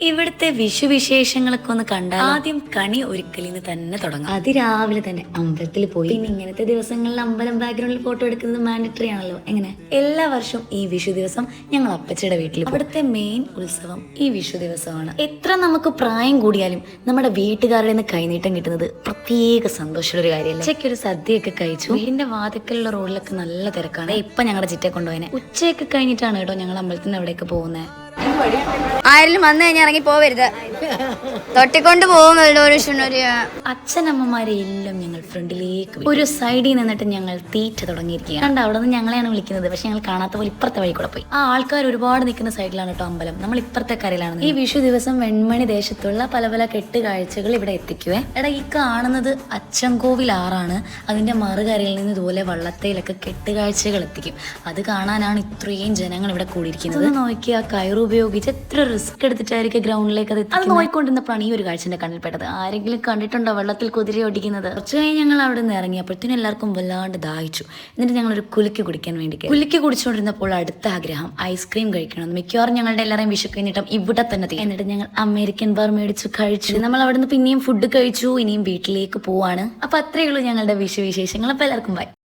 ഇവിടുത്തെ വിഷുവിശേഷങ്ങളൊക്കെ ഒന്ന് കണ്ടാൽ ആദ്യം കണി ഒരുക്കലിന് തന്നെ തുടങ്ങാം. അതിരാവിലെ തന്നെ അമ്പലത്തിൽ പോയി. പിന്നെ ഇങ്ങനത്തെ ദിവസങ്ങളിൽ അമ്പലം ബാക്ക്ഗ്രൗണ്ടിൽ ഫോട്ടോ എടുക്കുന്നത് മാൻഡറ്ററി ആണല്ലോ. എങ്ങനെ എല്ലാ വർഷവും ഈ വിഷു ദിവസം ഞങ്ങൾ അപ്പച്ചയുടെ വീട്ടിൽ. അവിടുത്തെ മെയിൻ ഉത്സവം ഈ വിഷു ദിവസമാണ്. എത്ര നമുക്ക് പ്രായം കൂടിയാലും നമ്മുടെ വീട്ടുകാരുടെ നിന്ന് കൈനീട്ടം കിട്ടുന്നത് പ്രത്യേക സന്തോഷമുള്ള ഒരു കാര്യമല്ല. ഉച്ചയ്ക്കൊരു സദ്യയൊക്കെ കഴിച്ചു. വീടിന്റെ വാതിക്കലുള്ള റോഡിലൊക്കെ നല്ല തിരക്കാണ്. ഇപ്പൊ ഞങ്ങളുടെ ചിറ്റയെ കൊണ്ടുപോയനെ. ഉച്ചയൊക്കെ കഴിഞ്ഞിട്ടാണ് കേട്ടോ ഞങ്ങൾ അമ്പലത്തിന്റെ അവിടെയൊക്കെ പോകുന്നത്. ആരെങ്കിലും വന്നു കഴിഞ്ഞാൽ ഇറങ്ങി പോവരുത്, തൊട്ടിക്കൊണ്ട് പോകുമല്ലോ. അച്ഛനമ്മമാരെ എല്ലാം ഞങ്ങൾ ഫ്രണ്ടിലേക്ക് ഒരു സൈഡിൽ നിന്നിട്ട് ഞങ്ങൾ തീറ്റ തുടങ്ങിയിരിക്കുകയാണ്. കണ്ട അവിടെ നിന്ന് ഞങ്ങളെയാണ് വിളിക്കുന്നത്. പക്ഷെ ഞങ്ങൾ കാണാത്ത പോലെ ഇപ്പുറത്തെ വഴി കൂടെ പോയി. ആ ആൾക്കാർ ഒരുപാട് നിൽക്കുന്ന സൈഡിലാണ് കേട്ടോ അമ്പലം. നമ്മൾ ഇപ്പുറത്തെ കരയിലാണ്. ഈ വിഷു ദിവസം വെൺമണി ദേശത്തുള്ള പല പല കെട്ടുകാഴ്ചകൾ ഇവിടെ എത്തിക്കുവേ. എടാ ഈ കാണുന്നത് അച്ചൻകോവിൽ ആറാണ്. അതിന്റെ മറുകരയിൽ നിന്ന് ഇതുപോലെ വള്ളത്തേലൊക്കെ കെട്ടുകാഴ്ചകൾ എത്തിക്കും. അത് കാണാനാണ് ഇത്രയും ജനങ്ങൾ ഇവിടെ കൂടിയിരിക്കുന്നത്. നോക്കി ആ കയറ് ഉപയോഗിച്ച് എത്ര റിസ്ക് എടുത്തിട്ടായിരിക്കും ഗ്രൗണ്ടിലേക്ക് അത് നോക്കിക്കൊണ്ടിരുന്നപ്പോഴാണ് ഈ ഒരു കാഴ്ചന്റെ കണ്ണിൽപ്പെട്ടത്. ആരെങ്കിലും കണ്ടിട്ടുണ്ടോ വെള്ളത്തിൽ കുതിര ഓടിക്കുന്നത്? കുറച്ച് കഴിഞ്ഞ് ഞങ്ങൾ അവിടെ നിന്ന് ഇറങ്ങിയപ്പോഴത്തേനും എല്ലാവർക്കും വല്ലാണ്ട് ദാഹിച്ചു. എന്നിട്ട് ഞങ്ങൾ ഒരു കുലുക്കി കുടിക്കാൻ വേണ്ടി കുലുക്കി കുടിച്ചുകൊണ്ടിരുന്നപ്പോൾ അടുത്ത ആഗ്രഹം ഐസ്ക്രീം കഴിക്കണം. മിക്കവാറും ഞങ്ങളുടെ എല്ലാവരെയും വിഷു കഴിഞ്ഞിട്ടും ഇവിടെ തന്നെ. എന്നിട്ട് ഞങ്ങൾ അമേരിക്കൻ ബാർ മേടിച്ചു കഴിച്ചു. നമ്മൾ അവിടെ നിന്ന് പിന്നെയും ഫുഡ് കഴിച്ചു. ഇനിയും വീട്ടിലേക്ക് പോവാണ്. അപ്പൊ അത്രയേ ഉള്ളൂ ഞങ്ങളുടെ വിഷു വിശേഷങ്ങൾ. അപ്പൊ എല്ലാവർക്കും ബൈ.